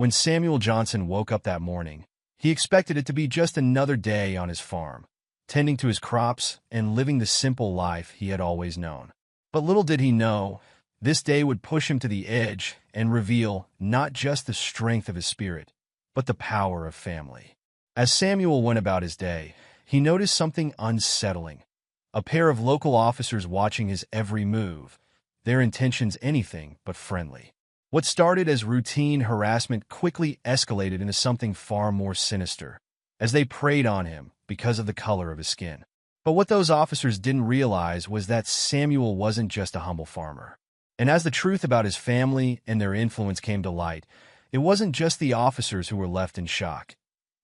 When Samuel Johnson woke up that morning, he expected it to be just another day on his farm, tending to his crops and living the simple life he had always known. But little did he know, this day would push him to the edge and reveal not just the strength of his spirit, but the power of family. As Samuel went about his day, he noticed something unsettling. A pair of local officers watching his every move, their intentions anything but friendly. What started as routine harassment quickly escalated into something far more sinister, as they preyed on him because of the color of his skin. But what those officers didn't realize was that Samuel wasn't just a humble farmer. And as the truth about his family and their influence came to light, it wasn't just the officers who were left in shock.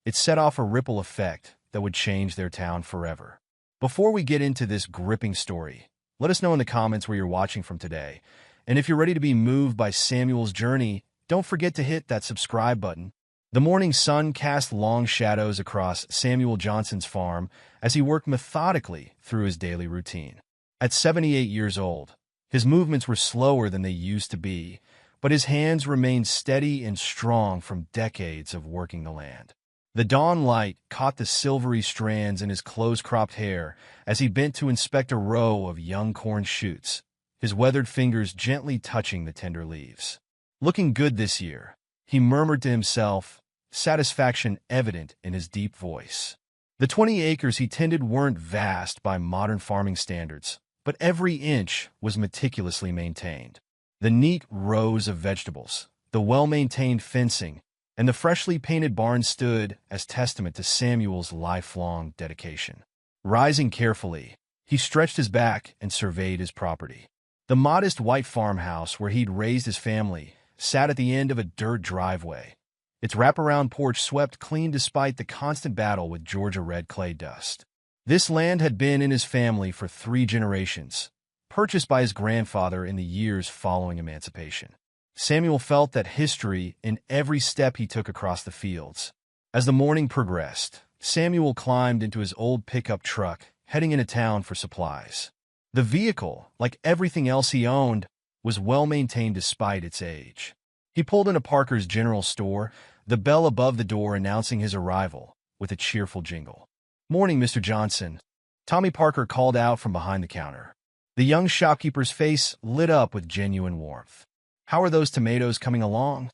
It set off a ripple effect that would change their town forever. Before we get into this gripping story, let us know in the comments where you're watching from today. And if you're ready to be moved by Samuel's journey, don't forget to hit that subscribe button. The morning sun cast long shadows across Samuel Johnson's farm as he worked methodically through his daily routine. At 78 years old, his movements were slower than they used to be, but his hands remained steady and strong from decades of working the land. The dawn light caught the silvery strands in his close-cropped hair as he bent to inspect a row of young corn shoots, his weathered fingers gently touching the tender leaves. Looking good this year, he murmured to himself, satisfaction evident in his deep voice. The 20 acres he tended weren't vast by modern farming standards, but every inch was meticulously maintained. The neat rows of vegetables, the well-maintained fencing, and the freshly painted barn stood as testament to Samuel's lifelong dedication. Rising carefully, he stretched his back and surveyed his property. The modest white farmhouse where he'd raised his family sat at the end of a dirt driveway. Its wraparound porch swept clean despite the constant battle with Georgia red clay dust. This land had been in his family for 3 generations, purchased by his grandfather in the years following emancipation. Samuel felt that history in every step he took across the fields. As the morning progressed, Samuel climbed into his old pickup truck, heading into town for supplies. The vehicle, like everything else he owned, was well-maintained despite its age. He pulled into Parker's General Store, the bell above the door announcing his arrival, with a cheerful jingle. "Morning, Mr. Johnson," Tommy Parker called out from behind the counter. The young shopkeeper's face lit up with genuine warmth. "How are those tomatoes coming along?"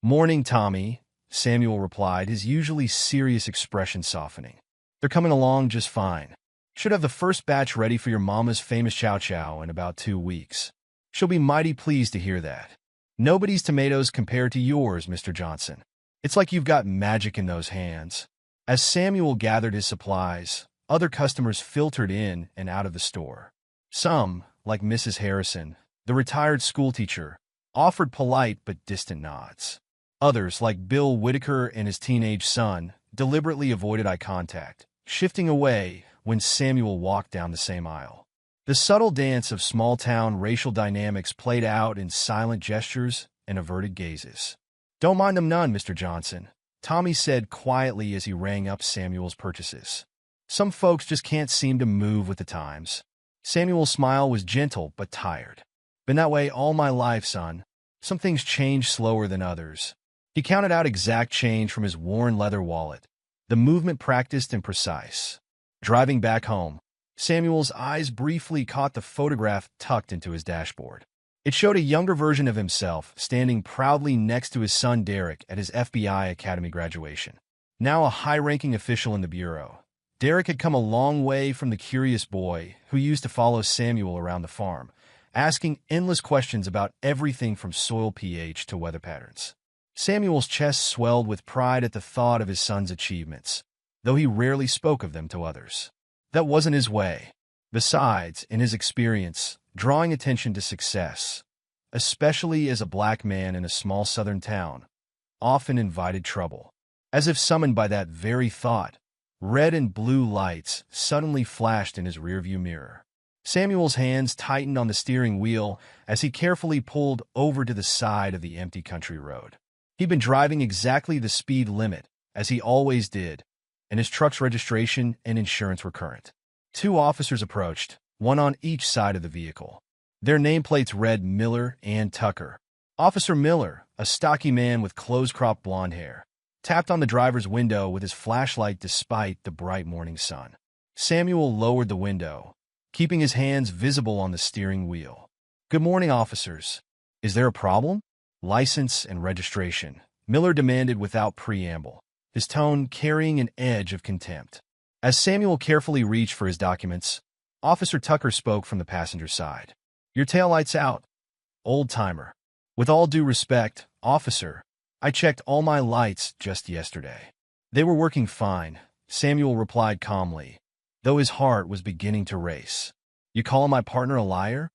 "Morning, Tommy," Samuel replied, his usually serious expression softening. "They're coming along just fine. Should have the first batch ready for your mama's famous chow chow in about 2 weeks. She'll be mighty pleased to hear that. Nobody's tomatoes compare to yours, Mr. Johnson. It's like you've got magic in those hands." As Samuel gathered his supplies, other customers filtered in and out of the store. Some, like Mrs. Harrison, the retired schoolteacher, offered polite but distant nods. Others, like Bill Whitaker and his teenage son, deliberately avoided eye contact, shifting away when Samuel walked down the same aisle. The subtle dance of small-town racial dynamics played out in silent gestures and averted gazes. "Don't mind them none, Mr. Johnson," Tommy said quietly as he rang up Samuel's purchases. "Some folks just can't seem to move with the times." Samuel's smile was gentle but tired. "Been that way all my life, son. Some things change slower than others." He counted out exact change from his worn leather wallet, the movement practiced and precise. Driving back home, Samuel's eyes briefly caught the photograph tucked into his dashboard. It showed a younger version of himself standing proudly next to his son Derek at his FBI Academy graduation. Now a high-ranking official in the bureau, Derek had come a long way from the curious boy who used to follow Samuel around the farm, asking endless questions about everything from soil pH to weather patterns. Samuel's chest swelled with pride at the thought of his son's achievements, though he rarely spoke of them to others. That wasn't his way. Besides, in his experience, drawing attention to success, especially as a black man in a small southern town, often invited trouble. As if summoned by that very thought, red and blue lights suddenly flashed in his rearview mirror. Samuel's hands tightened on the steering wheel as he carefully pulled over to the side of the empty country road. He'd been driving exactly the speed limit, as he always did, and his truck's registration and insurance were current. 2 officers approached, one on each side of the vehicle. Their nameplates read Miller and Tucker. Officer Miller, a stocky man with close-cropped blonde hair, tapped on the driver's window with his flashlight despite the bright morning sun. Samuel lowered the window, keeping his hands visible on the steering wheel. "Good morning, officers. Is there a problem?" "License and registration," Miller demanded without preamble, his tone carrying an edge of contempt. As Samuel carefully reached for his documents, Officer Tucker spoke from the passenger side. "Your taillight's out, old-timer." "With all due respect, officer, I checked all my lights just yesterday." "They were working fine," Samuel replied calmly, though his heart was beginning to race. "You calling my partner a liar?"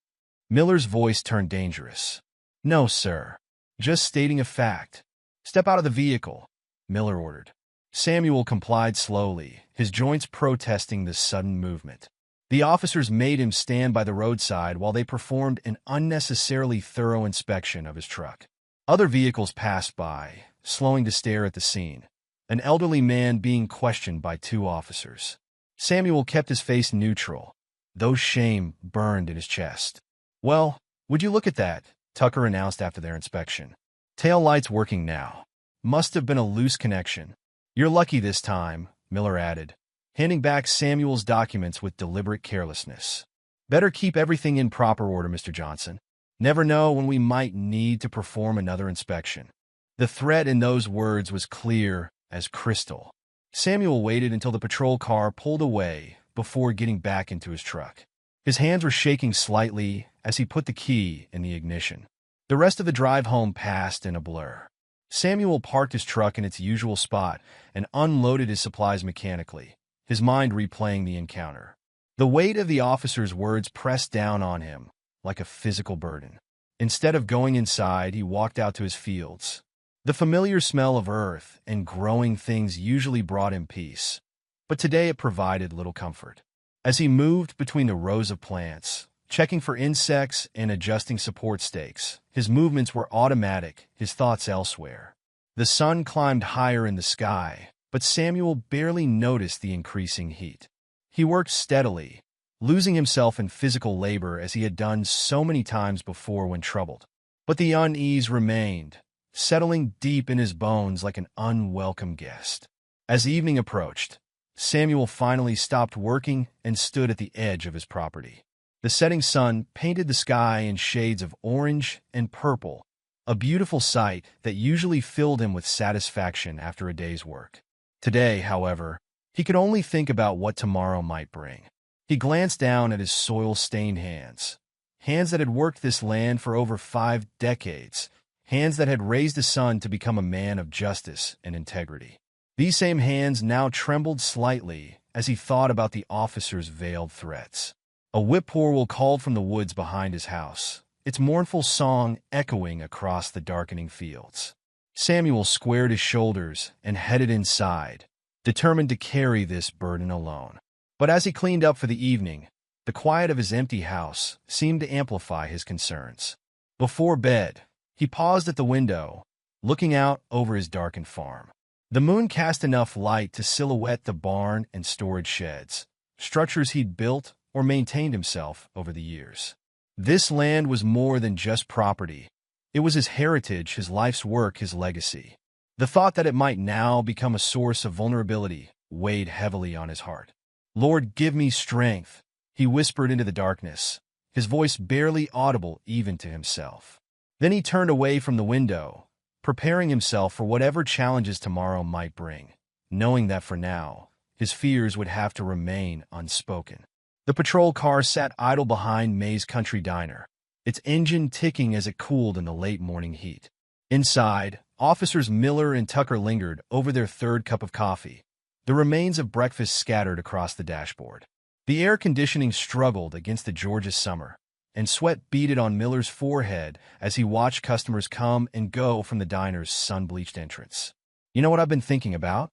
Miller's voice turned dangerous. "No, sir. Just stating a fact." "Step out of the vehicle," Miller ordered. Samuel complied slowly, his joints protesting this sudden movement. The officers made him stand by the roadside while they performed an unnecessarily thorough inspection of his truck. Other vehicles passed by, slowing to stare at the scene, an elderly man being questioned by two officers. Samuel kept his face neutral, though shame burned in his chest. "Well, would you look at that?" Tucker announced after their inspection. "Tail light's working now. Must have been a loose connection." "You're lucky this time," Miller added, handing back Samuel's documents with deliberate carelessness. "Better keep everything in proper order, Mr. Johnson. Never know when we might need to perform another inspection." The threat in those words was clear as crystal. Samuel waited until the patrol car pulled away before getting back into his truck. His hands were shaking slightly as he put the key in the ignition. The rest of the drive home passed in a blur. Samuel parked his truck in its usual spot and unloaded his supplies mechanically, his mind replaying the encounter. The weight of the officer's words pressed down on him like a physical burden. Instead of going inside, he walked out to his fields. The familiar smell of earth and growing things usually brought him peace, but today it provided little comfort. As he moved between the rows of plants, checking for insects and adjusting support stakes, his movements were automatic, his thoughts elsewhere. The sun climbed higher in the sky, but Samuel barely noticed the increasing heat. He worked steadily, losing himself in physical labor as he had done so many times before when troubled. But the unease remained, settling deep in his bones like an unwelcome guest. As evening approached, Samuel finally stopped working and stood at the edge of his property. The setting sun painted the sky in shades of orange and purple, a beautiful sight that usually filled him with satisfaction after a day's work. Today, however, he could only think about what tomorrow might bring. He glanced down at his soil-stained hands, hands that had worked this land for over 5 decades, hands that had raised a son to become a man of justice and integrity. These same hands now trembled slightly as he thought about the officer's veiled threats. A whippoorwill called from the woods behind his house, its mournful song echoing across the darkening fields. Samuel squared his shoulders and headed inside, determined to carry this burden alone. But as he cleaned up for the evening, the quiet of his empty house seemed to amplify his concerns. Before bed, he paused at the window, looking out over his darkened farm. The moon cast enough light to silhouette the barn and storage sheds, structures he'd built or maintained himself over the years. This land was more than just property. It was his heritage, his life's work, his legacy. The thought that it might now become a source of vulnerability weighed heavily on his heart. "Lord, give me strength," he whispered into the darkness, his voice barely audible even to himself. Then he turned away from the window, preparing himself for whatever challenges tomorrow might bring, knowing that for now, his fears would have to remain unspoken. The patrol car sat idle behind May's Country Diner, its engine ticking as it cooled in the late morning heat. Inside, Officers Miller and Tucker lingered over their third cup of coffee, the remains of breakfast scattered across the dashboard. The air conditioning struggled against the Georgia summer, and sweat beaded on Miller's forehead as he watched customers come and go from the diner's sun-bleached entrance. "You know what I've been thinking about?"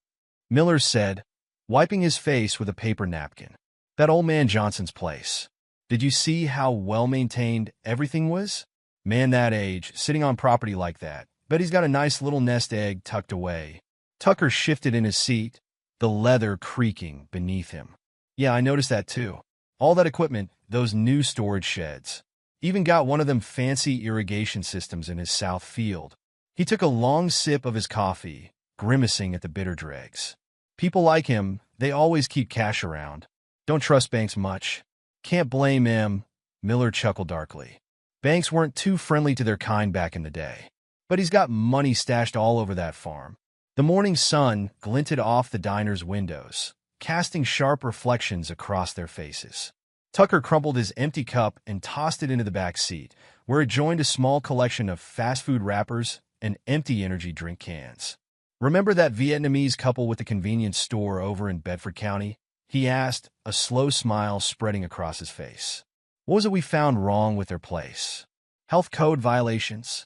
Miller said, wiping his face with a paper napkin. "That old man Johnson's place. Did you see how well-maintained everything was? Man that age, sitting on property like that. Bet he's got a nice little nest egg tucked away." Tucker shifted in his seat, the leather creaking beneath him. "Yeah, I noticed that too. All that equipment, those new storage sheds. Even got one of them fancy irrigation systems in his south field. He took a long sip of his coffee, grimacing at the bitter dregs. People like him, they always keep cash around. Don't trust Banks much. Can't blame him, Miller chuckled darkly. Banks weren't too friendly to their kind back in the day. But he's got money stashed all over that farm. The morning sun glinted off the diner's windows, casting sharp reflections across their faces. Tucker crumpled his empty cup and tossed it into the back seat, where it joined a small collection of fast food wrappers and empty energy drink cans. "Remember that Vietnamese couple with the convenience store over in Bedford County?" he asked, a slow smile spreading across his face. "What was it we found wrong with their place? Health code violations?"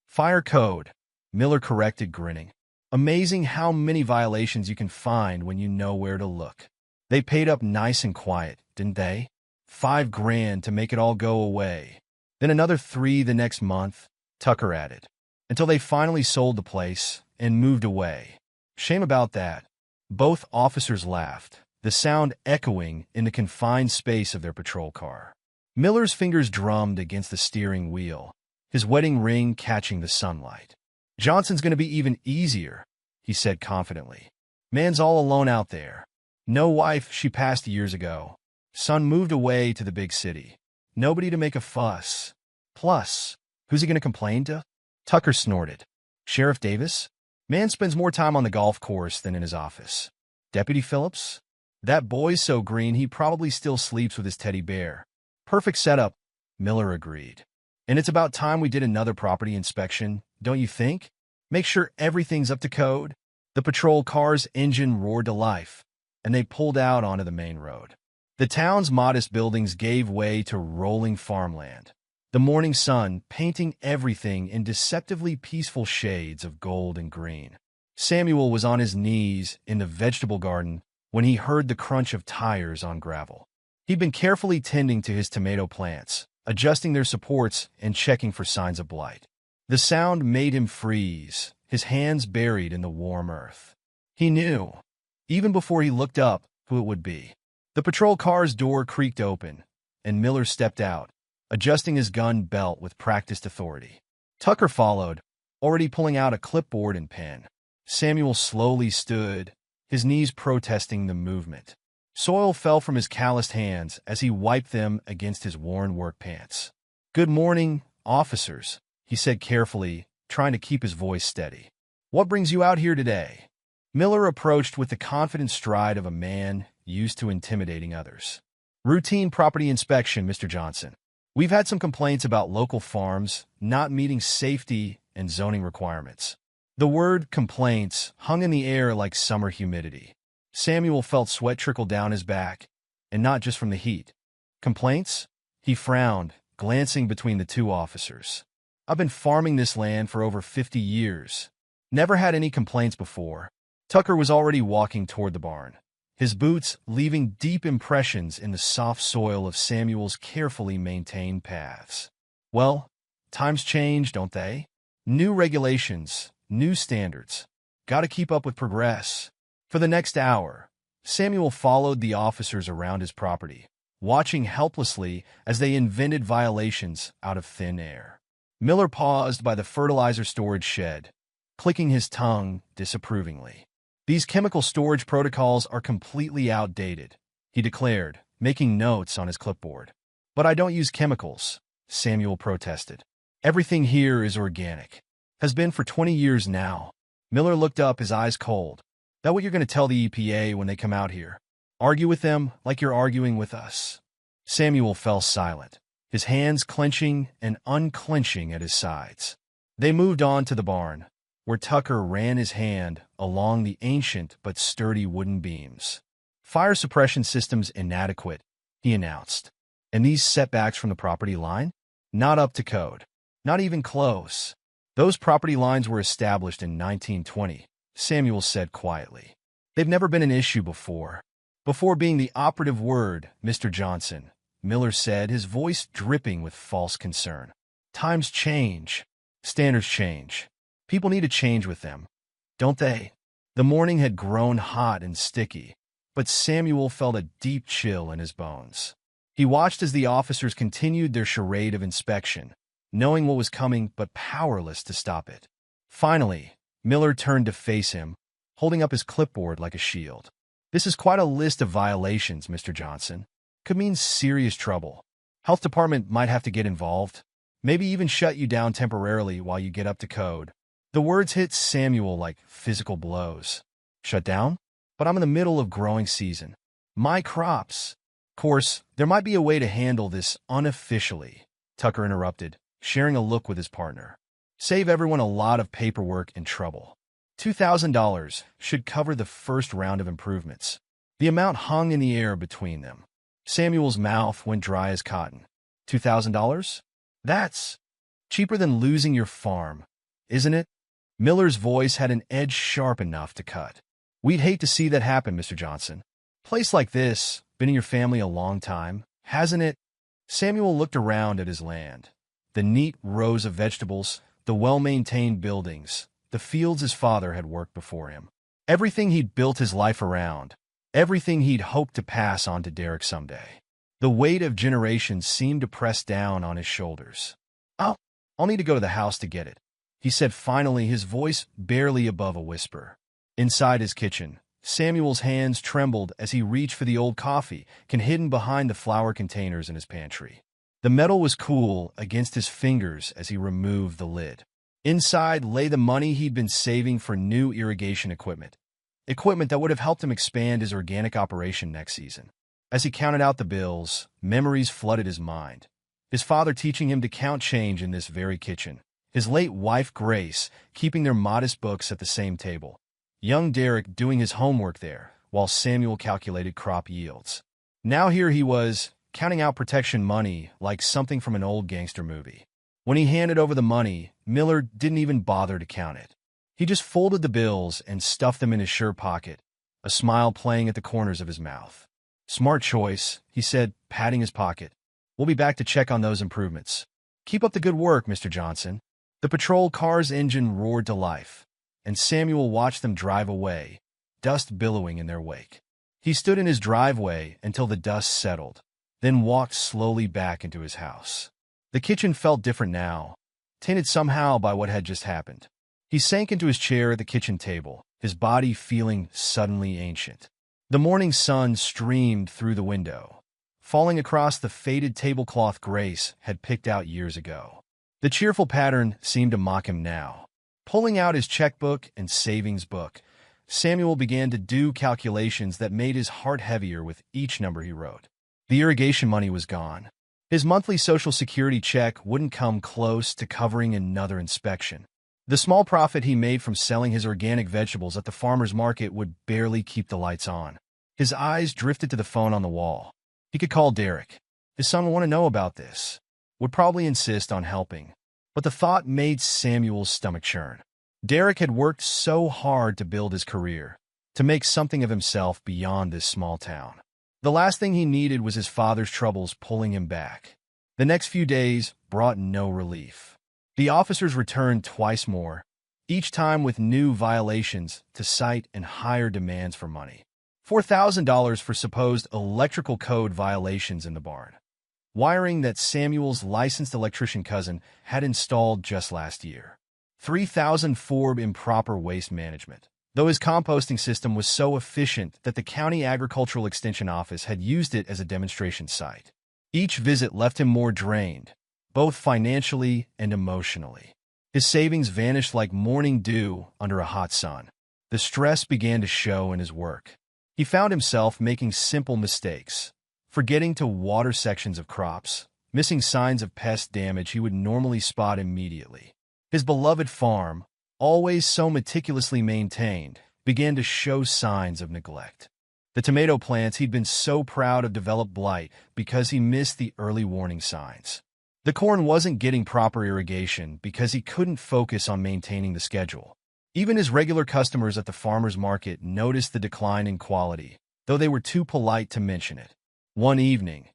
"Fire code," Miller corrected, grinning. "Amazing how many violations you can find when you know where to look. They paid up nice and quiet, didn't they? $5,000 to make it all go away. Then another 3 the next month," Tucker added, "until they finally sold the place and moved away. Shame about that." Both officers laughed, the sound echoing in the confined space of their patrol car. Miller's fingers drummed against the steering wheel, his wedding ring catching the sunlight. "Johnson's going to be even easier," he said confidently. "Man's all alone out there. No wife, she passed years ago. Son moved away to the big city. Nobody to make a fuss. Plus, who's he going to complain to?" Tucker snorted. "Sheriff Davis? Man spends more time on the golf course than in his office. Deputy Phillips? That boy's so green he probably still sleeps with his teddy bear." "Perfect setup," Miller agreed. "And it's about time we did another property inspection, don't you think? Make sure everything's up to code." The patrol car's engine roared to life, and they pulled out onto the main road. The town's modest buildings gave way to rolling farmland, the morning sun painting everything in deceptively peaceful shades of gold and green. Samuel was on his knees in the vegetable garden when he heard the crunch of tires on gravel. He'd been carefully tending to his tomato plants, adjusting their supports and checking for signs of blight. The sound made him freeze, his hands buried in the warm earth. He knew, even before he looked up, who it would be. The patrol car's door creaked open, and Miller stepped out, adjusting his gun belt with practiced authority. Tucker followed, already pulling out a clipboard and pen. Samuel slowly stood, his knees protesting the movement. Soil fell from his calloused hands as he wiped them against his worn work pants. "Good morning, officers," he said carefully, trying to keep his voice steady. "What brings you out here today?" Miller approached with the confident stride of a man used to intimidating others. "Routine property inspection, Mr. Johnson. We've had some complaints about local farms not meeting safety and zoning requirements." The word complaints hung in the air like summer humidity. Samuel felt sweat trickle down his back, and not just from the heat. "Complaints?" He frowned, glancing between the two officers. "I've been farming this land for over 50 years. Never had any complaints before." Tucker was already walking toward the barn, his boots leaving deep impressions in the soft soil of Samuel's carefully maintained paths. "Well, times change, don't they? New regulations, new standards. Gotta keep up with progress." For the next hour, Samuel followed the officers around his property, watching helplessly as they invented violations out of thin air. Miller paused by the fertilizer storage shed, clicking his tongue disapprovingly. "These chemical storage protocols are completely outdated," he declared, making notes on his clipboard. "But I don't use chemicals," Samuel protested. "Everything here is organic. Has been for 20 years now." Miller looked up, his eyes cold. "That what you're going to tell the EPA when they come out here? Argue with them like you're arguing with us?" Samuel fell silent, his hands clenching and unclenching at his sides. They moved on to the barn, where Tucker ran his hand along the ancient but sturdy wooden beams. "Fire suppression systems inadequate," he announced. "And these setbacks from the property line? Not up to code. Not even close. Those property lines were established in 1920, Samuel said quietly. "They've never been an issue before." "Before being the operative word, Mr. Johnson," Miller said, his voice dripping with false concern. "Times change. Standards change. People need to change with them, don't they?" The morning had grown hot and sticky, but Samuel felt a deep chill in his bones. He watched as the officers continued their charade of inspection, knowing what was coming but powerless to stop it. Finally, Miller turned to face him, holding up his clipboard like a shield. "This is quite a list of violations, Mr. Johnson. Could mean serious trouble. Health department might have to get involved. Maybe even shut you down temporarily while you get up to code." The words hit Samuel like physical blows. "Shut down? But I'm in the middle of growing season. My crops." "Course, there might be a way to handle this unofficially," Tucker interrupted, sharing a look with his partner. "Save everyone a lot of paperwork and trouble. $2,000 should cover the first round of improvements." The amount hung in the air between them. Samuel's mouth went dry as cotton. $2,000? That's cheaper than losing your farm, isn't it? Miller's voice had an edge sharp enough to cut. "We'd hate to see that happen, Mr. Johnson. Place like this, been in your family a long time, hasn't it?" Samuel looked around at his land. The neat rows of vegetables, the well-maintained buildings, the fields his father had worked before him. Everything he'd built his life around, everything he'd hoped to pass on to Derek someday. The weight of generations seemed to press down on his shoulders. I'll need to go to the house to get it," he said finally, his voice barely above a whisper. Inside his kitchen, Samuel's hands trembled as he reached for the old coffee can hidden behind the flour containers in his pantry. The metal was cool against his fingers as he removed the lid. Inside lay the money he'd been saving for new irrigation equipment that would have helped him expand his organic operation next season. As he counted out the bills, memories flooded his mind. His father teaching him to count change in this very kitchen. His late wife, Grace, keeping their modest books at the same table. Young Derek doing his homework there, while Samuel calculated crop yields. Now here he was, counting out protection money like something from an old gangster movie. When he handed over the money, Miller didn't even bother to count it. He just folded the bills and stuffed them in his shirt pocket, a smile playing at the corners of his mouth. "Smart choice," he said, patting his pocket. "We'll be back to check on those improvements. Keep up the good work, Mr. Johnson." The patrol car's engine roared to life, and Samuel watched them drive away, dust billowing in their wake. He stood in his driveway until the dust settled, then walked slowly back into his house. The kitchen felt different now, tainted somehow by what had just happened. He sank into his chair at the kitchen table, his body feeling suddenly ancient. The morning sun streamed through the window, falling across the faded tablecloth Grace had picked out years ago. The cheerful pattern seemed to mock him now. Pulling out his checkbook and savings book, Samuel began to do calculations that made his heart heavier with each number he wrote. The irrigation money was gone. His monthly Social Security check wouldn't come close to covering another inspection. The small profit he made from selling his organic vegetables at the farmer's market would barely keep the lights on. His eyes drifted to the phone on the wall. He could call Derek. His son would want to know about this, would probably insist on helping. But the thought made Samuel's stomach churn. Derek had worked so hard to build his career, to make something of himself beyond this small town. The last thing he needed was his father's troubles pulling him back. The next few days brought no relief. The officers returned twice more, each time with new violations to cite and higher demands for money. $4,000 for supposed electrical code violations in the barn. Wiring that Samuel's licensed electrician cousin had installed just last year. $3,000 for improper waste management, though his composting system was so efficient that the County Agricultural Extension Office had used it as a demonstration site. Each visit left him more drained, both financially and emotionally. His savings vanished like morning dew under a hot sun. The stress began to show in his work. He found himself making simple mistakes, forgetting to water sections of crops, missing signs of pest damage he would normally spot immediately. His beloved farm, always so meticulously maintained, began to show signs of neglect. The tomato plants he'd been so proud of developed blight because he missed the early warning signs. The corn wasn't getting proper irrigation because he couldn't focus on maintaining the schedule. Even his regular customers at the farmer's market noticed the decline in quality, though they were too polite to mention it. One evening,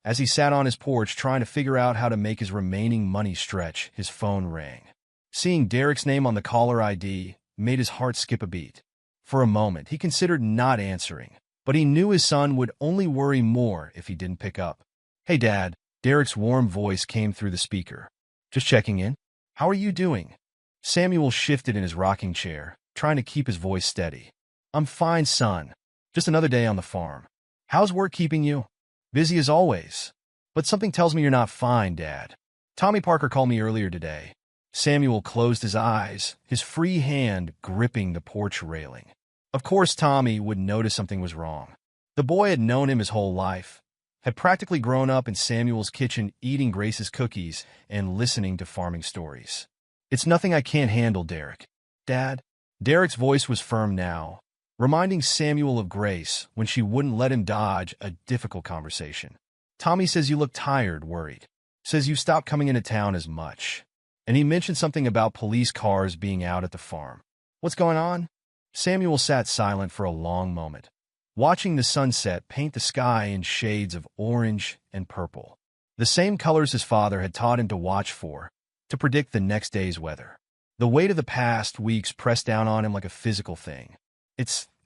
as he sat on his porch trying to figure out how to make his remaining money stretch, his phone rang. Seeing Derek's name on the caller ID made his heart skip a beat. For a moment, he considered not answering, but he knew his son would only worry more if he didn't pick up. "Hey, Dad," Derek's warm voice came through the speaker. "Just checking in. How are you doing?" Samuel shifted in his rocking chair, trying to keep his voice steady. I'm fine, son. Just another day on the farm. How's work keeping you? Busy as always. But something tells me you're not fine, Dad. Tommy Parker called me earlier today. Samuel closed his eyes, his free hand gripping the porch railing. Of course Tommy would notice something was wrong. The boy had known him his whole life, had practically grown up in Samuel's kitchen eating Grace's cookies and listening to farming stories. It's nothing I can't handle, Derek. Dad? Derek's voice was firm now, reminding Samuel of Grace when she wouldn't let him dodge a difficult conversation. Tommy says you look tired, worried. Says you stopped coming into town as much. And he mentioned something about police cars being out at the farm. What's going on? Samuel sat silent for a long moment, watching the sunset paint the sky in shades of orange and purple. The same colors his father had taught him to watch for, to predict the next day's weather. The weight of the past weeks pressed down on him like a physical thing.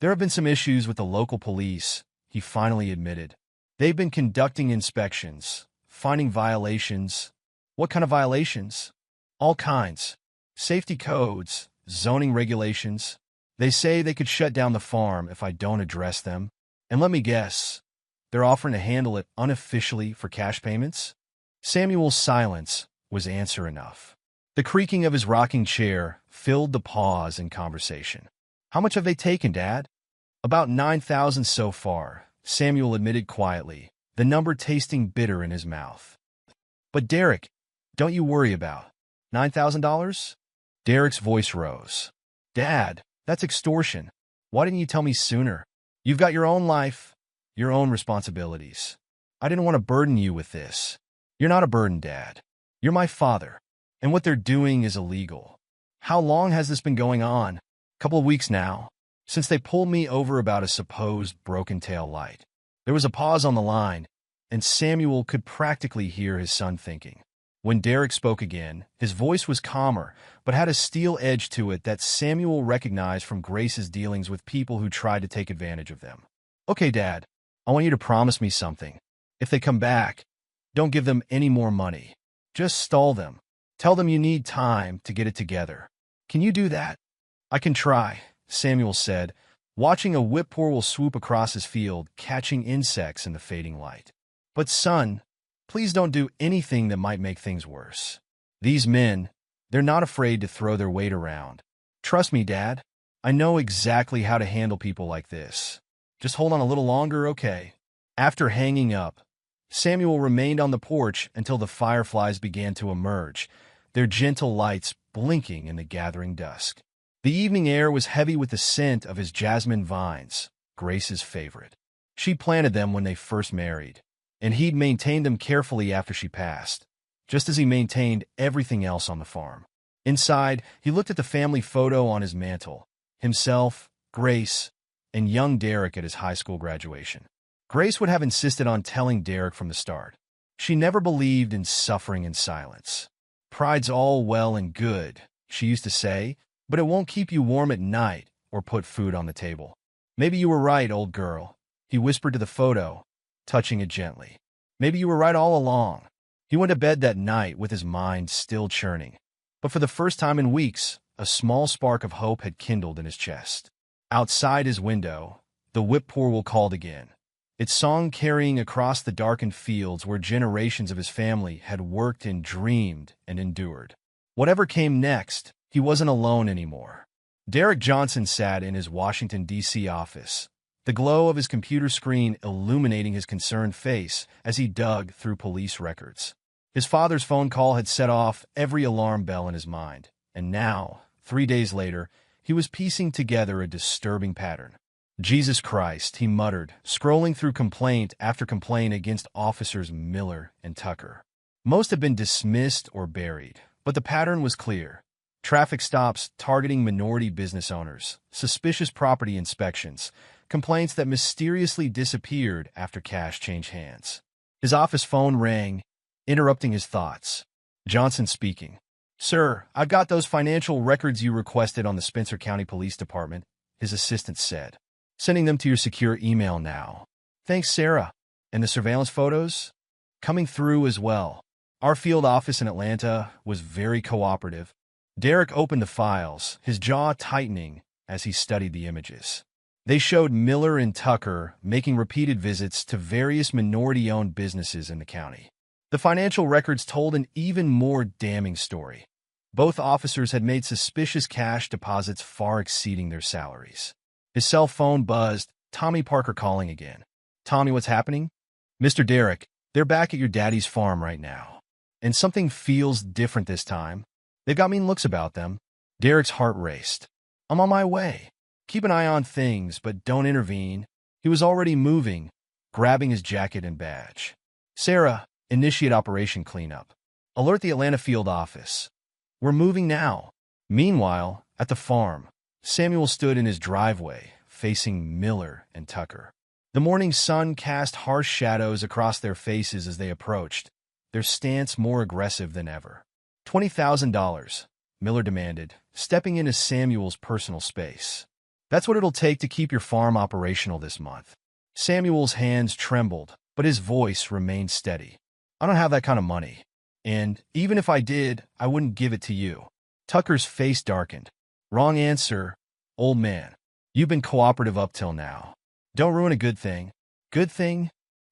There have been some issues with the local police, he finally admitted. They've been conducting inspections, finding violations. What kind of violations? All kinds. Safety codes, zoning regulations. They say they could shut down the farm if I don't address them. And let me guess, they're offering to handle it unofficially for cash payments? Samuel's silence was answer enough. The creaking of his rocking chair filled the pause in conversation. How much have they taken, Dad? About 9,000 so far, Samuel admitted quietly, the number tasting bitter in his mouth. But Derek, don't you worry about $9,000? Derek's voice rose. Dad, that's extortion. Why didn't you tell me sooner? You've got your own life, your own responsibilities. I didn't want to burden you with this. You're not a burden, Dad. You're my father. And what they're doing is illegal. How long has this been going on? A couple of weeks now, since they pulled me over about a supposed broken tail light. There was a pause on the line, and Samuel could practically hear his son thinking. When Derek spoke again, his voice was calmer, but had a steel edge to it that Samuel recognized from Grace's dealings with people who tried to take advantage of them. Okay, Dad, I want you to promise me something. If they come back, don't give them any more money. Just stall them. Tell them you need time to get it together. Can you do that? I can try, Samuel said, watching a whippoorwill swoop across his field, catching insects in the fading light. But son, please don't do anything that might make things worse. These men, they're not afraid to throw their weight around. Trust me, Dad. I know exactly how to handle people like this. Just hold on a little longer, okay? After hanging up, Samuel remained on the porch until the fireflies began to emerge, their gentle lights blinking in the gathering dusk. The evening air was heavy with the scent of his jasmine vines, Grace's favorite. She planted them when they first married, and he'd maintained them carefully after she passed, just as he maintained everything else on the farm. Inside, he looked at the family photo on his mantle, himself, Grace, and young Derek at his high school graduation. Grace would have insisted on telling Derek from the start. She never believed in suffering in silence. Pride's all well and good, she used to say, but it won't keep you warm at night or put food on the table. Maybe you were right, old girl, he whispered to the photo, touching it gently. Maybe you were right all along. He went to bed that night with his mind still churning. But for the first time in weeks, a small spark of hope had kindled in his chest. Outside his window, the whippoorwill called again, its song carrying across the darkened fields where generations of his family had worked and dreamed and endured. Whatever came next, he wasn't alone anymore. Derek Johnson sat in his Washington, D.C. office, the glow of his computer screen illuminating his concerned face as he dug through police records. His father's phone call had set off every alarm bell in his mind, and now, 3 days later, he was piecing together a disturbing pattern. Jesus Christ, he muttered, scrolling through complaint after complaint against officers Miller and Tucker. Most had been dismissed or buried, but the pattern was clear. Traffic stops targeting minority business owners, suspicious property inspections, complaints that mysteriously disappeared after cash changed hands. His office phone rang, interrupting his thoughts. Johnson speaking. Sir, I've got those financial records you requested on the Spencer County Police Department, his assistant said. Sending them to your secure email now. Thanks, Sarah. And the surveillance photos? Coming through as well. Our field office in Atlanta was very cooperative. Derek opened the files, his jaw tightening as he studied the images. They showed Miller and Tucker making repeated visits to various minority-owned businesses in the county. The financial records told an even more damning story. Both officers had made suspicious cash deposits far exceeding their salaries. His cell phone buzzed. Tommy Parker calling again. "Tommy, what's happening?" "Mr. Derek, they're back at your daddy's farm right now. And something feels different this time. They've got mean looks about them." Derek's heart raced. "I'm on my way. Keep an eye on things, but don't intervene." He was already moving, grabbing his jacket and badge. "Sarah, initiate operation cleanup. Alert the Atlanta field office. We're moving now." Meanwhile, at the farm, Samuel stood in his driveway, facing Miller and Tucker. The morning sun cast harsh shadows across their faces as they approached, their stance more aggressive than ever. $20,000, Miller demanded, stepping into Samuel's personal space. "That's what it'll take to keep your farm operational this month." Samuel's hands trembled, but his voice remained steady. "I don't have that kind of money. And even if I did, I wouldn't give it to you." Tucker's face darkened. "Wrong answer, old man. You've been cooperative up till now. Don't ruin a good thing." "Good thing?"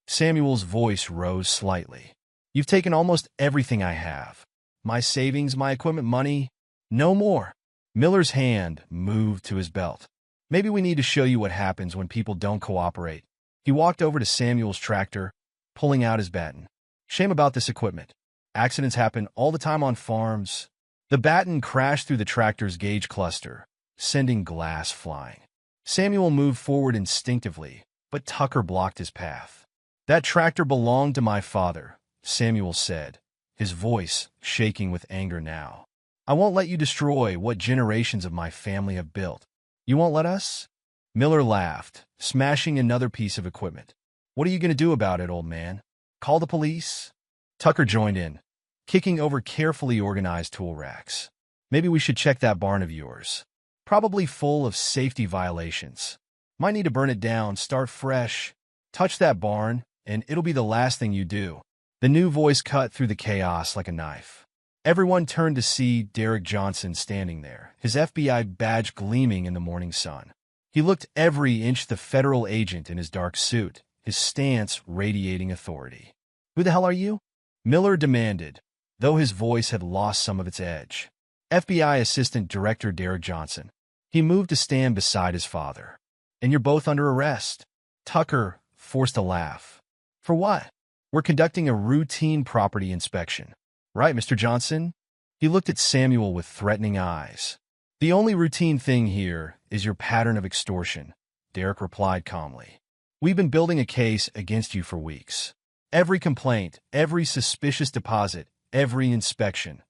Samuel's voice rose slightly. "You've taken almost everything I have. My savings, my equipment, money. No more." Miller's hand moved to his belt. "Maybe we need to show you what happens when people don't cooperate." He walked over to Samuel's tractor, pulling out his baton. "Shame about this equipment. Accidents happen all the time on farms." The baton crashed through the tractor's gauge cluster, sending glass flying. Samuel moved forward instinctively, but Tucker blocked his path. "That tractor belonged to my father," Samuel said, his voice shaking with anger now. "I won't let you destroy what generations of my family have built." "You won't let us?" Miller laughed, smashing another piece of equipment. "What are you going to do about it, old man? Call the police?" Tucker joined in, kicking over carefully organized tool racks. "Maybe we should check that barn of yours. Probably full of safety violations. Might need to burn it down, start fresh. Touch that barn, and it'll be the last thing you do." The new voice cut through the chaos like a knife. Everyone turned to see Derek Johnson standing there, his FBI badge gleaming in the morning sun. He looked every inch the federal agent in his dark suit, his stance radiating authority. "Who the hell are you?" Miller demanded, though his voice had lost some of its edge. "FBI Assistant Director Derek Johnson." He moved to stand beside his father. "And you're both under arrest." Tucker forced a laugh. "For what?" "We're conducting a routine property inspection." "Right, Mr. Johnson?" He looked at Samuel with threatening eyes. "The only routine thing here is your pattern of extortion," Derek replied calmly. "We've been building a case against you for weeks. Every complaint, every suspicious deposit, every inspection.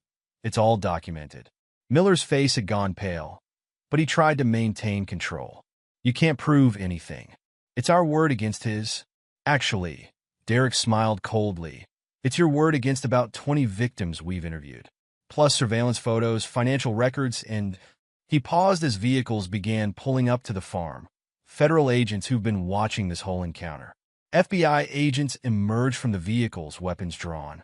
It's all documented." Miller's face had gone pale, but he tried to maintain control. "You can't prove anything. It's our word against his." "Actually," Derek smiled coldly, "it's your word against about 20 victims we've interviewed. Plus surveillance photos, financial records, and..." He paused as vehicles began pulling up to the farm. Federal agents who've been watching this whole encounter. FBI agents emerged from the vehicles, weapons drawn.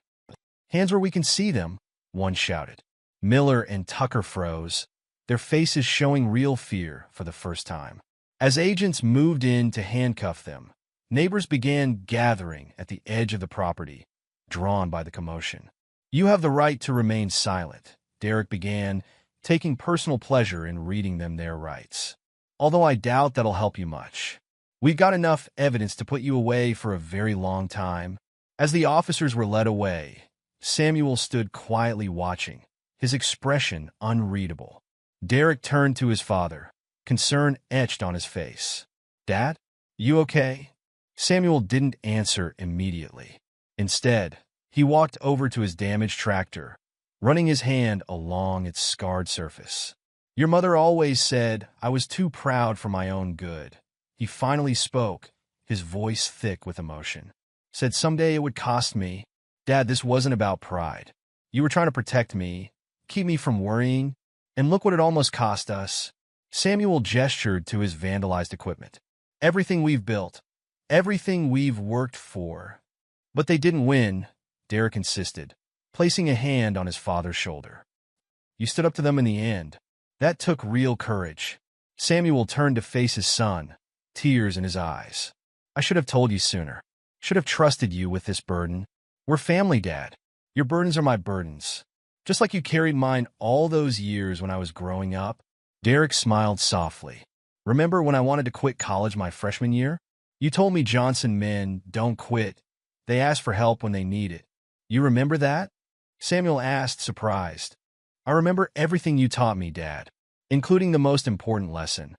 "Hands where we can see them," one shouted. Miller and Tucker froze, their faces showing real fear for the first time. As agents moved in to handcuff them, neighbors began gathering at the edge of the property, drawn by the commotion. "You have the right to remain silent," Derek began, taking personal pleasure in reading them their rights. "Although I doubt that'll help you much. We've got enough evidence to put you away for a very long time." As the officers were led away, Samuel stood quietly watching, his expression unreadable. Derek turned to his father, concern etched on his face. "Dad, you okay?" Samuel didn't answer immediately. Instead, he walked over to his damaged tractor, running his hand along its scarred surface. "Your mother always said I was too proud for my own good." He finally spoke, his voice thick with emotion. "Said someday it would cost me. Dad, this wasn't about pride. You were trying to protect me, keep me from worrying, and look what it almost cost us." Samuel gestured to his vandalized equipment. "Everything we've built, everything we've worked for." "But they didn't win," Derek insisted, placing a hand on his father's shoulder. You stood up to them in the end. That took real courage. Samuel turned to face his son, tears in his eyes. I should have told you sooner. Should have trusted you with this burden. We're family, Dad. Your burdens are my burdens. Just like you carried mine all those years when I was growing up. Derek smiled softly. Remember when I wanted to quit college my freshman year? You told me Johnson men don't quit. They ask for help when they need it. You remember that? Samuel asked, surprised. I remember everything you taught me, Dad, including the most important lesson.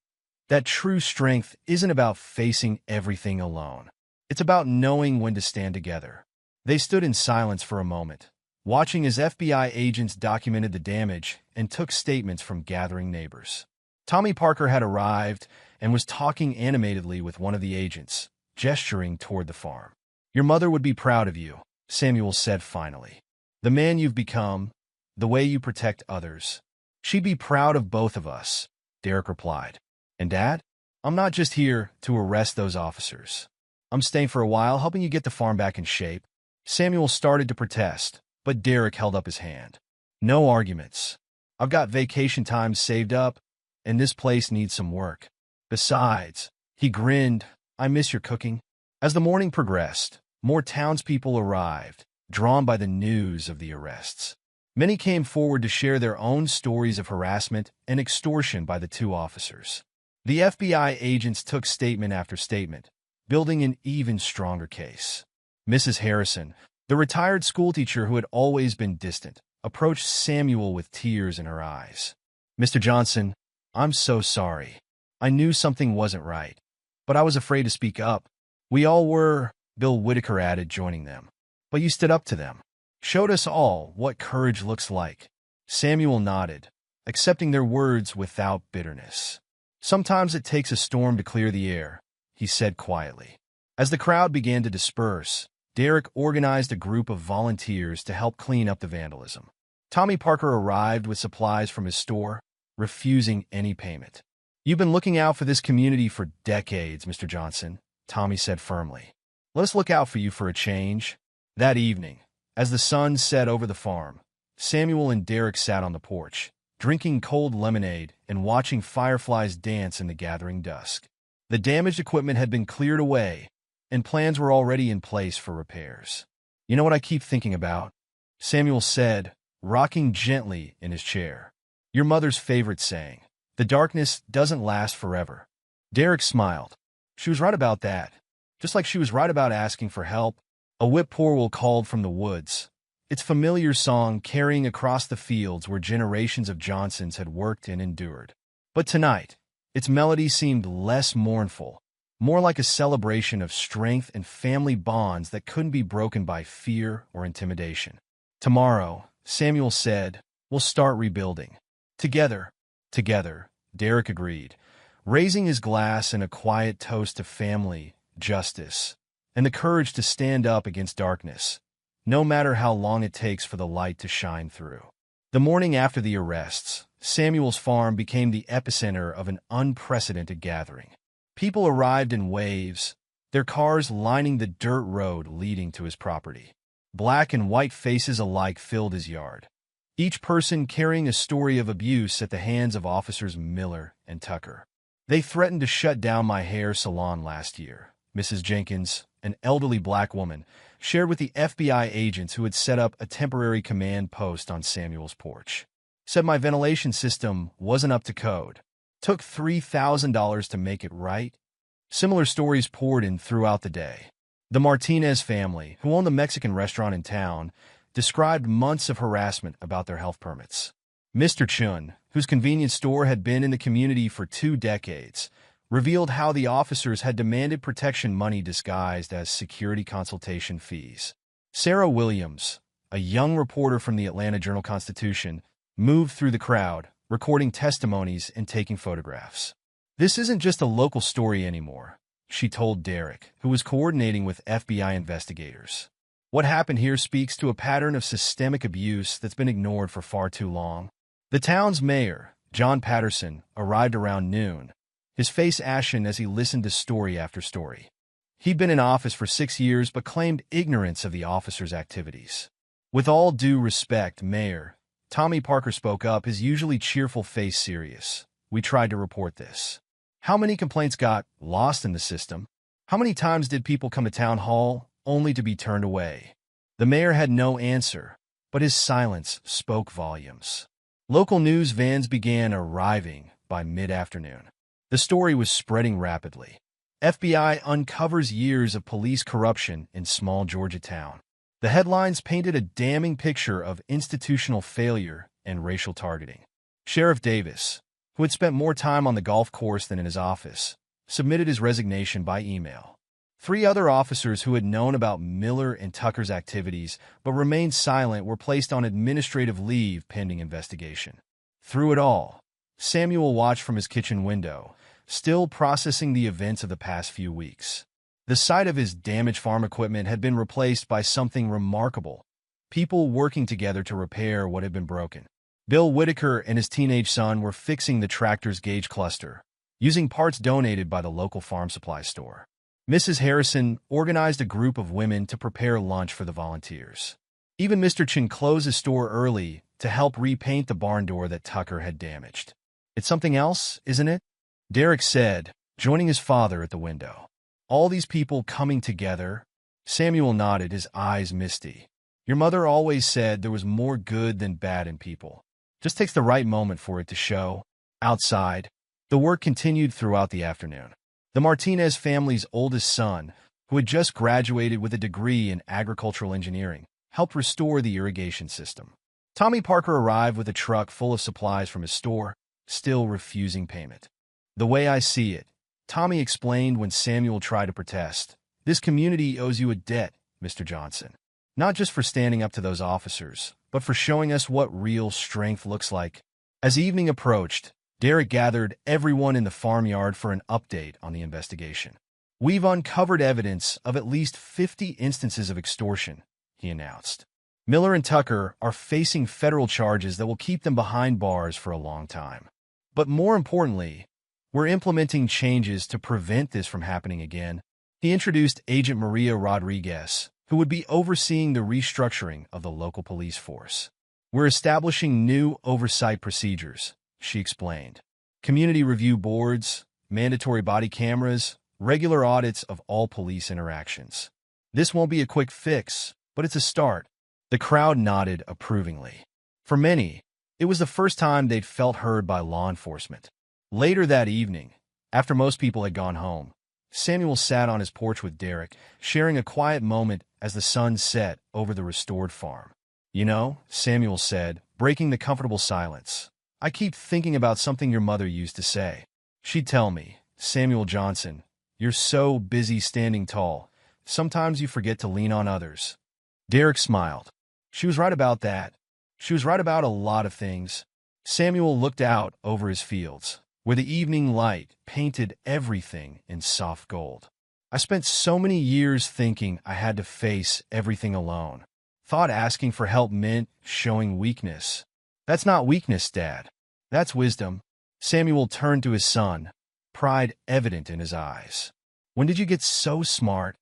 That true strength isn't about facing everything alone. It's about knowing when to stand together. They stood in silence for a moment, watching as FBI agents documented the damage and took statements from gathering neighbors. Tommy Parker had arrived and was talking animatedly with one of the agents, gesturing toward the farm. Your mother would be proud of you, Samuel said finally. The man you've become, the way you protect others. She'd be proud of both of us, Derek replied. And Dad, I'm not just here to arrest those officers. I'm staying for a while, helping you get the farm back in shape. Samuel started to protest, but Derek held up his hand. No arguments. I've got vacation time saved up, and this place needs some work. Besides, he grinned, I miss your cooking. As the morning progressed, more townspeople arrived, drawn by the news of the arrests. Many came forward to share their own stories of harassment and extortion by the two officers. The FBI agents took statement after statement, building an even stronger case. Mrs. Harrison, the retired schoolteacher who had always been distant, approached Samuel with tears in her eyes. Mr. Johnson, I'm so sorry. I knew something wasn't right, but I was afraid to speak up. We all were, Bill Whitaker added, joining them. But you stood up to them. Showed us all what courage looks like. Samuel nodded, accepting their words without bitterness. Sometimes it takes a storm to clear the air, he said quietly. As the crowd began to disperse, Derek organized a group of volunteers to help clean up the vandalism. Tommy Parker arrived with supplies from his store, refusing any payment. You've been looking out for this community for decades, Mr. Johnson, Tommy said firmly. Let us look out for you for a change. That evening, as the sun set over the farm, Samuel and Derek sat on the porch, drinking cold lemonade and watching fireflies dance in the gathering dusk. The damaged equipment had been cleared away, and plans were already in place for repairs. You know what I keep thinking about? Samuel said, rocking gently in his chair. Your mother's favorite saying, the darkness doesn't last forever. Derek smiled. She was right about that. Just like she was right about asking for help. A whippoorwill called from the woods, its familiar song carrying across the fields where generations of Johnsons had worked and endured. But tonight, its melody seemed less mournful, more like a celebration of strength and family bonds that couldn't be broken by fear or intimidation. Tomorrow, Samuel said, we'll start rebuilding. Together, Derek agreed, raising his glass in a quiet toast to family, justice, and the courage to stand up against darkness, no matter how long it takes for the light to shine through. The morning after the arrests, Samuel's farm became the epicenter of an unprecedented gathering. People arrived in waves, their cars lining the dirt road leading to his property. Black and white faces alike filled his yard, each person carrying a story of abuse at the hands of officers Miller and Tucker. They threatened to shut down my hair salon last year, Mrs. Jenkins, an elderly black woman, shared with the FBI agents who had set up a temporary command post on Samuel's porch. Said my ventilation system wasn't up to code. Took $3,000 to make it right. Similar stories poured in throughout the day. The Martinez family, who owned the Mexican restaurant in town, described months of harassment about their health permits. Mr. Chun, whose convenience store had been in the community for 2 decades, revealed how the officers had demanded protection money disguised as security consultation fees. Sarah Williams, a young reporter from the Atlanta Journal-Constitution, moved through the crowd, recording testimonies and taking photographs. This isn't just a local story anymore, she told Derek, who was coordinating with FBI investigators. What happened here speaks to a pattern of systemic abuse that's been ignored for far too long. The town's mayor, John Patterson, arrived around noon, his face ashen as he listened to story after story. He'd been in office for 6 years but claimed ignorance of the officers' activities. With all due respect, Mayor, Tommy Parker spoke up, his usually cheerful face serious. "We tried to report this. How many complaints got lost in the system? How many times did people come to town hall only to be turned away?" The mayor had no answer, but his silence spoke volumes. Local news vans began arriving by mid-afternoon. The story was spreading rapidly. FBI uncovers years of police corruption in small Georgia town. The headlines painted a damning picture of institutional failure and racial targeting. Sheriff Davis, who had spent more time on the golf course than in his office, submitted his resignation by email. 3 other officers who had known about Miller and Tucker's activities but remained silent were placed on administrative leave pending investigation. Through it all, Samuel watched from his kitchen window, still processing the events of the past few weeks. The sight of his damaged farm equipment had been replaced by something remarkable: people working together to repair what had been broken. Bill Whitaker and his teenage son were fixing the tractor's gauge cluster, using parts donated by the local farm supply store. Mrs. Harrison organized a group of women to prepare lunch for the volunteers. Even Mr. Chin closed his store early to help repaint the barn door that Tucker had damaged. "It's something else, isn't it?" Derek said, joining his father at the window. "All these people coming together?" Samuel nodded, his eyes misty. "Your mother always said there was more good than bad in people. Just takes the right moment for it to show." Outside, the work continued throughout the afternoon. The Martinez family's oldest son, who had just graduated with a degree in agricultural engineering, helped restore the irrigation system. Tommy Parker arrived with a truck full of supplies from his store, still refusing payment. "The way I see it," Tommy explained when Samuel tried to protest, "this community owes you a debt, Mr. Johnson. Not just for standing up to those officers, but for showing us what real strength looks like." As evening approached, Derek gathered everyone in the farmyard for an update on the investigation. "We've uncovered evidence of at least 50 instances of extortion," he announced. "Miller and Tucker are facing federal charges that will keep them behind bars for a long time. But more importantly, we're implementing changes to prevent this from happening again." He introduced Agent Maria Rodriguez, who would be overseeing the restructuring of the local police force. "We're establishing new oversight procedures," she explained. "Community review boards, mandatory body cameras, regular audits of all police interactions. This won't be a quick fix, but it's a start." The crowd nodded approvingly. For many, it was the first time they'd felt heard by law enforcement. Later that evening, after most people had gone home, Samuel sat on his porch with Derek, sharing a quiet moment as the sun set over the restored farm. "You know," Samuel said, breaking the comfortable silence, "I keep thinking about something your mother used to say. She'd tell me, 'Samuel Johnson, you're so busy standing tall, sometimes you forget to lean on others.'" Derek smiled. "She was right about that. She was right about a lot of things." Samuel looked out over his fields, where the evening light painted everything in soft gold. "I spent so many years thinking I had to face everything alone. Thought asking for help meant showing weakness. That's not weakness, Dad. That's wisdom." Samuel turned to his son, pride evident in his eyes. "When did you get so smart?"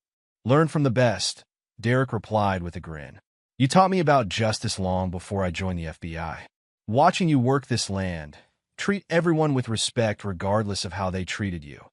"Learn from the best," Derek replied with a grin. "You taught me about justice long before I joined the FBI. Watching you work this land, treat everyone with respect regardless of how they treated you.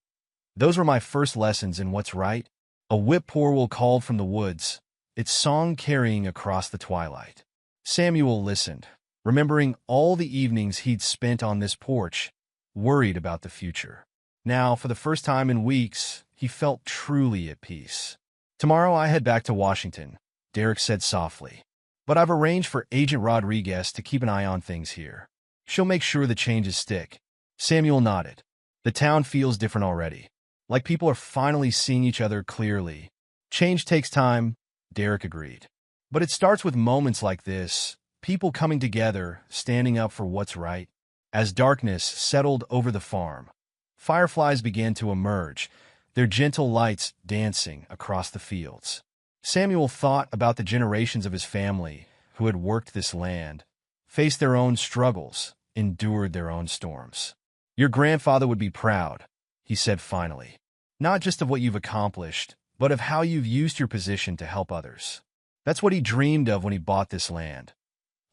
Those were my first lessons in what's right." A whippoorwill called from the woods, its song carrying across the twilight. Samuel listened, remembering all the evenings he'd spent on this porch, worried about the future. Now, for the first time in weeks, he felt truly at peace. "Tomorrow I head back to Washington," Derek said softly. "But I've arranged for Agent Rodriguez to keep an eye on things here. She'll make sure the changes stick." Samuel nodded. "The town feels different already. Like people are finally seeing each other clearly." "Change takes time," Derek agreed. "But it starts with moments like this, people coming together, standing up for what's right." As darkness settled over the farm, fireflies began to emerge, their gentle lights dancing across the fields. Samuel thought about the generations of his family who had worked this land, faced their own struggles, endured their own storms. "Your grandfather would be proud," he said finally. "Not just of what you've accomplished, but of how you've used your position to help others. That's what he dreamed of when he bought this land.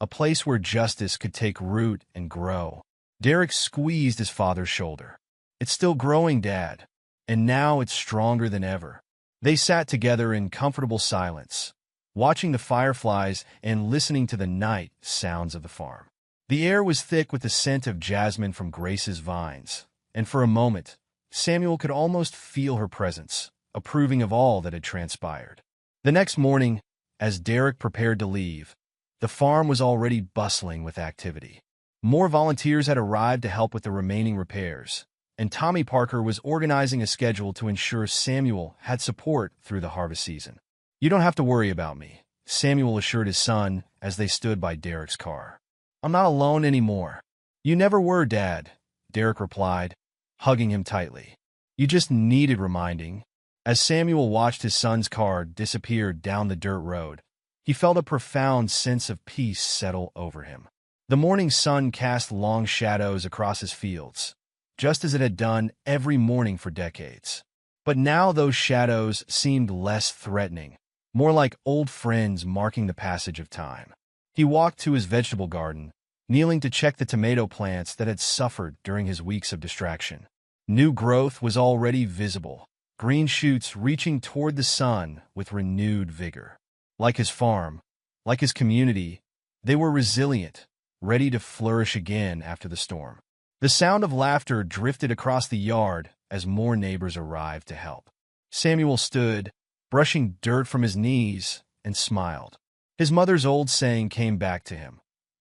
a place where justice could take root and grow. Derek squeezed his father's shoulder. "It's still growing, Dad, and now it's stronger than ever." They sat together in comfortable silence, watching the fireflies and listening to the night sounds of the farm. The air was thick with the scent of jasmine from Grace's vines, and for a moment, Samuel could almost feel her presence, approving of all that had transpired. The next morning, as Derek prepared to leave, the farm was already bustling with activity. More volunteers had arrived to help with the remaining repairs, and Tommy Parker was organizing a schedule to ensure Samuel had support through the harvest season. "You don't have to worry about me," Samuel assured his son as they stood by Derek's car. "I'm not alone anymore." "You never were, Dad," Derek replied, hugging him tightly. "You just needed reminding." As Samuel watched his son's car disappear down the dirt road, he felt a profound sense of peace settle over him. The morning sun cast long shadows across his fields, just as it had done every morning for decades. But now those shadows seemed less threatening, more like old friends marking the passage of time. He walked to his vegetable garden, kneeling to check the tomato plants that had suffered during his weeks of distraction. New growth was already visible, green shoots reaching toward the sun with renewed vigor. Like his farm, like his community, they were resilient, ready to flourish again after the storm. The sound of laughter drifted across the yard as more neighbors arrived to help. Samuel stood, brushing dirt from his knees, and smiled. His mother's old saying came back to him: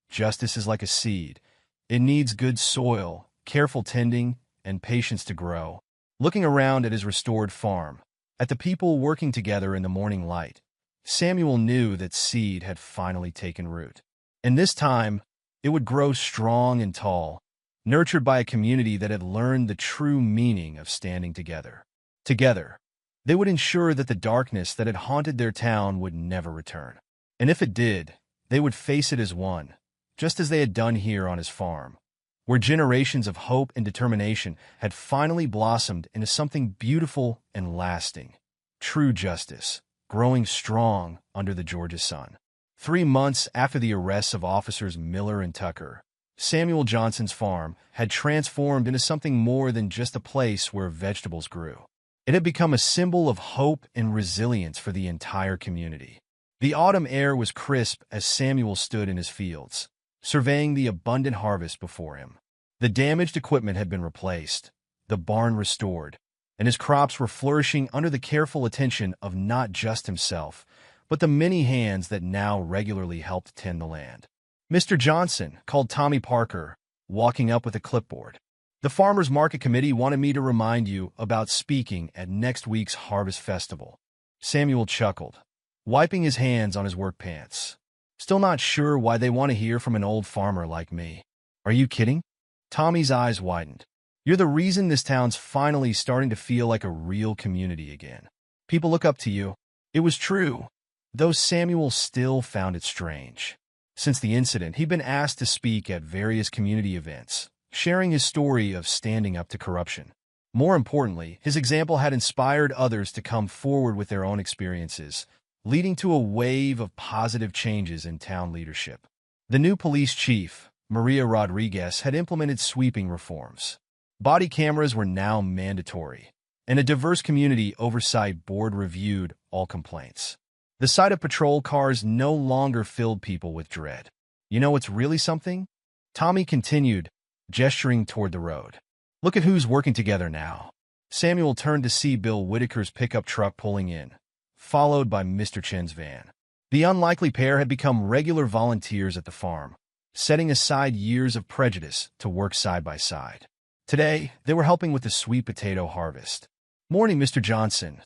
"Justice is like a seed. It needs good soil, careful tending, and patience to grow." Looking around at his restored farm, at the people working together in the morning light, Samuel knew that seed had finally taken root. And this time, it would grow strong and tall, nurtured by a community that had learned the true meaning of standing together. Together, they would ensure that the darkness that had haunted their town would never return. And if it did, they would face it as one, just as they had done here on his farm, where generations of hope and determination had finally blossomed into something beautiful and lasting. True justice, growing strong under the Georgia sun. 3 months after the arrests of officers Miller and Tucker, Samuel Johnson's farm had transformed into something more than just a place where vegetables grew. It had become a symbol of hope and resilience for the entire community. The autumn air was crisp as Samuel stood in his fields, surveying the abundant harvest before him. The damaged equipment had been replaced, the barn restored, and his crops were flourishing under the careful attention of not just himself, but the many hands that now regularly helped tend the land. "Mr. Johnson," called Tommy Parker, walking up with a clipboard. "The Farmers Market Committee wanted me to remind you about speaking at next week's Harvest Festival." Samuel chuckled, wiping his hands on his work pants. "Still not sure why they want to hear from an old farmer like me." "Are you kidding?" Tommy's eyes widened. "You're the reason this town's finally starting to feel like a real community again. People look up to you." It was true, though Samuel still found it strange. Since the incident, he'd been asked to speak at various community events, sharing his story of standing up to corruption. More importantly, his example had inspired others to come forward with their own experiences, leading to a wave of positive changes in town leadership. The new police chief, Maria Rodriguez, had implemented sweeping reforms. Body cameras were now mandatory, and a diverse community oversight board reviewed all complaints. The sight of patrol cars no longer filled people with dread. "You know what's really something?" Tommy continued, gesturing toward the road. "Look at who's working together now." Samuel turned to see Bill Whitaker's pickup truck pulling in, followed by Mr. Chen's van. The unlikely pair had become regular volunteers at the farm, setting aside years of prejudice to work side by side. Today, they were helping with the sweet potato harvest. "Morning, Mr. Johnson,"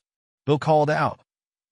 Bill called out,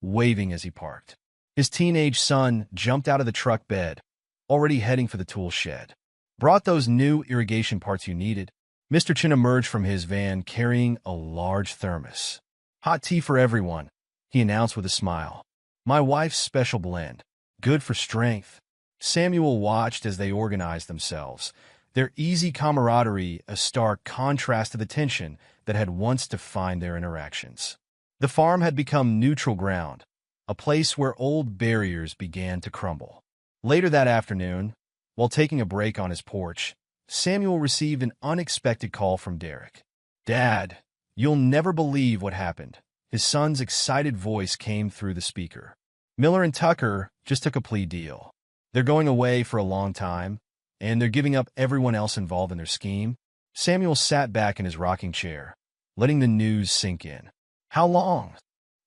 waving as he parked. His teenage son jumped out of the truck bed, already heading for the tool shed. "Brought those new irrigation parts you needed." Mr. Chen emerged from his van carrying a large thermos. "Hot tea for everyone," he announced with a smile. "My wife's special blend. Good for strength." Samuel watched as they organized themselves, their easy camaraderie a stark contrast to the tension that had once defined their interactions. The farm had become neutral ground, a place where old barriers began to crumble. Later that afternoon, while taking a break on his porch, Samuel received an unexpected call from Derek. "Dad, you'll never believe what happened." His son's excited voice came through the speaker. "Miller and Tucker just took a plea deal. They're going away for a long time, and they're giving up everyone else involved in their scheme." Samuel sat back in his rocking chair, letting the news sink in. "How long?"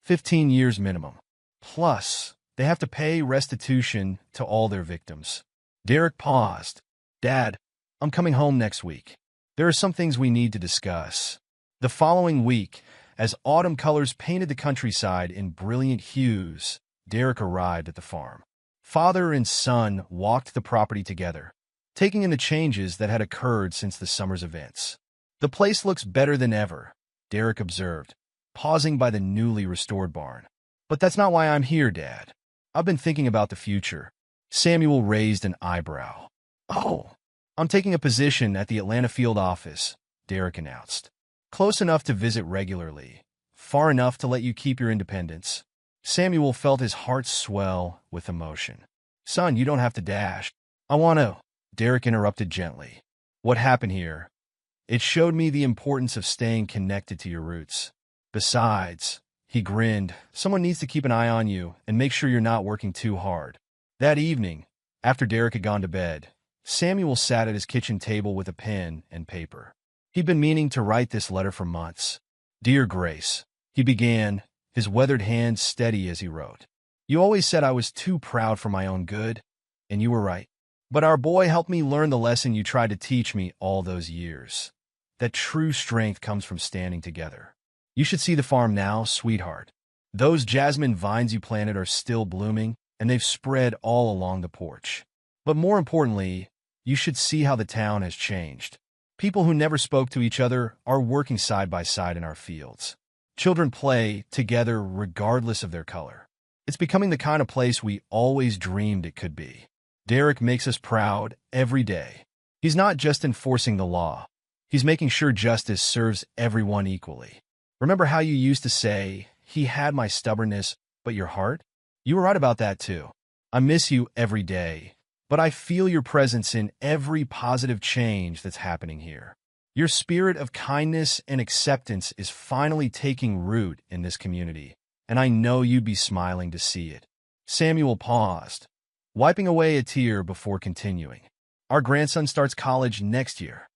15 years minimum. Plus, they have to pay restitution to all their victims. Derek paused. "Dad, I'm coming home next week. There are some things we need to discuss." The following week, as autumn colors painted the countryside in brilliant hues, Derek arrived at the farm. Father and son walked the property together, taking in the changes that had occurred since the summer's events. "The place looks better than ever," Derek observed, pausing by the newly restored barn. "But that's not why I'm here, Dad. I've been thinking about the future." Samuel raised an eyebrow. "Oh, I'm taking a position at the Atlanta field office," Derek announced. "Close enough to visit regularly, far enough to let you keep your independence." Samuel felt his heart swell with emotion. "Son, you don't have to dash." "I want to," Derek interrupted gently. "What happened here? It showed me the importance of staying connected to your roots. Besides," he grinned, "someone needs to keep an eye on you and make sure you're not working too hard." That evening, after Derek had gone to bed, Samuel sat at his kitchen table with a pen and paper. He'd been meaning to write this letter for months. "Dear Grace," he began, his weathered hand steady as he wrote. "You always said I was too proud for my own good, and you were right. But our boy helped me learn the lesson you tried to teach me all those years. That true strength comes from standing together. You should see the farm now, sweetheart. Those jasmine vines you planted are still blooming, and they've spread all along the porch. But more importantly, you should see how the town has changed. People who never spoke to each other are working side by side in our fields. Children play together regardless of their color. It's becoming the kind of place we always dreamed it could be. Derek makes us proud every day. He's not just enforcing the law. He's making sure justice serves everyone equally. Remember how you used to say, 'He had my stubbornness, but your heart?' You were right about that too. I miss you every day, but I feel your presence in every positive change that's happening here. Your spirit of kindness and acceptance is finally taking root in this community, and I know you'd be smiling to see it." Samuel paused, wiping away a tear before continuing. "Our grandson starts college next year.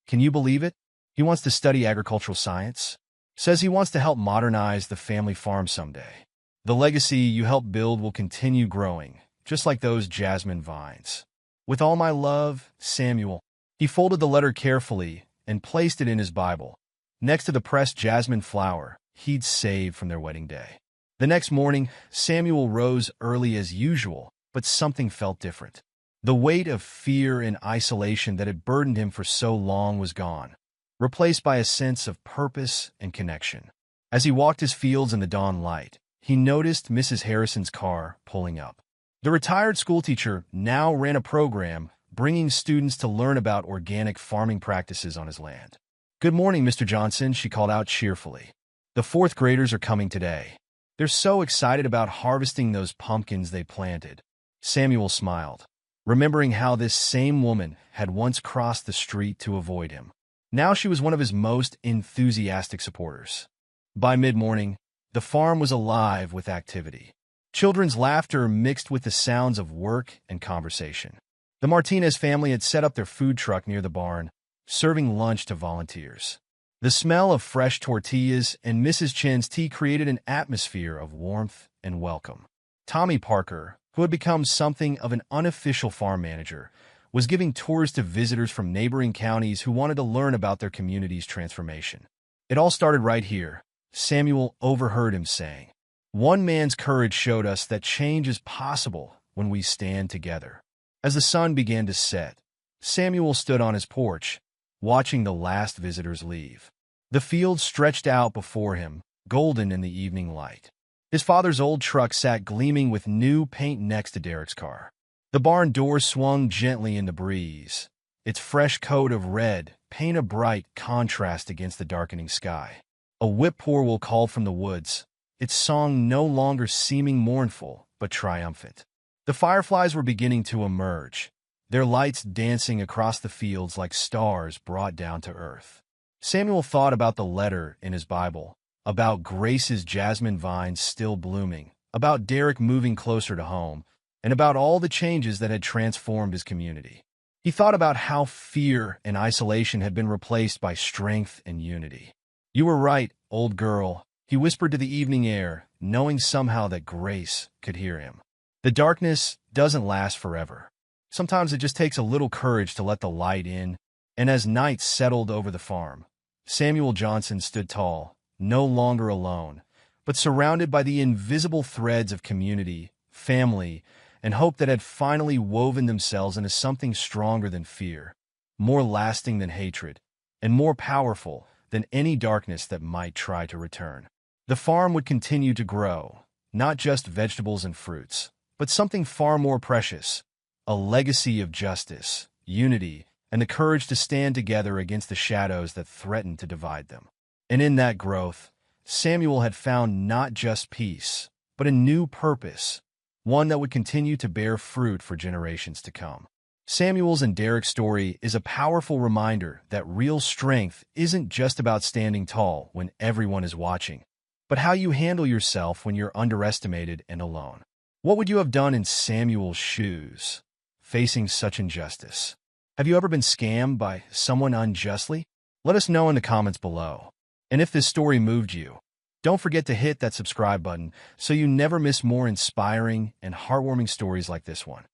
Can you believe it? He wants to study agricultural science. Says he wants to help modernize the family farm someday. The legacy you helped build will continue growing, just like those jasmine vines. With all my love, Samuel." He folded the letter carefully and placed it in his Bible, next to the pressed jasmine flower he'd saved from their wedding day. The next morning, Samuel rose early as usual, but something felt different. The weight of fear and isolation that had burdened him for so long was gone, replaced by a sense of purpose and connection. As he walked his fields in the dawn light, he noticed Mrs. Harrison's car pulling up. The retired schoolteacher now ran a program bringing students to learn about organic farming practices on his land. "Good morning, Mr. Johnson," she called out cheerfully. "The fourth graders are coming today. They're so excited about harvesting those pumpkins they planted." Samuel smiled, remembering how this same woman had once crossed the street to avoid him. Now she was one of his most enthusiastic supporters. By mid-morning, the farm was alive with activity. Children's laughter mixed with the sounds of work and conversation. The Martinez family had set up their food truck near the barn, serving lunch to volunteers. The smell of fresh tortillas and Mrs. Chen's tea created an atmosphere of warmth and welcome. Tommy Parker, who had become something of an unofficial farm manager, was giving tours to visitors from neighboring counties who wanted to learn about their community's transformation. "It all started right here," Samuel overheard him saying. "One man's courage showed us that change is possible when we stand together." As the sun began to set, Samuel stood on his porch, watching the last visitors leave. The field stretched out before him, golden in the evening light. His father's old truck sat gleaming with new paint next to Derek's car. The barn door swung gently in the breeze, its fresh coat of red paint a bright contrast against the darkening sky. A whippoorwill called from the woods, its song no longer seeming mournful but triumphant. The fireflies were beginning to emerge, their lights dancing across the fields like stars brought down to earth. Samuel thought about the letter in his Bible, about Grace's jasmine vines still blooming, about Derek moving closer to home, and about all the changes that had transformed his community. He thought about how fear and isolation had been replaced by strength and unity. "You were right, old girl," he whispered to the evening air, knowing somehow that Grace could hear him. The darkness doesn't last forever. Sometimes it just takes a little courage to let the light in, and as night settled over the farm, Samuel Johnson stood tall, no longer alone, but surrounded by the invisible threads of community, family, and hope that had finally woven themselves into something stronger than fear, more lasting than hatred, and more powerful than any darkness that might try to return. The farm would continue to grow, not just vegetables and fruits, but something far more precious, a legacy of justice, unity, and the courage to stand together against the shadows that threatened to divide them. And in that growth, Samuel had found not just peace, but a new purpose, one that would continue to bear fruit for generations to come. Samuel's and Derek's story is a powerful reminder that real strength isn't just about standing tall when everyone is watching, but how you handle yourself when you're underestimated and alone. What would you have done in Samuel's shoes, facing such injustice? Have you ever been scammed by someone unjustly? Let us know in the comments below. And if this story moved you, don't forget to hit that subscribe button so you never miss more inspiring and heartwarming stories like this one.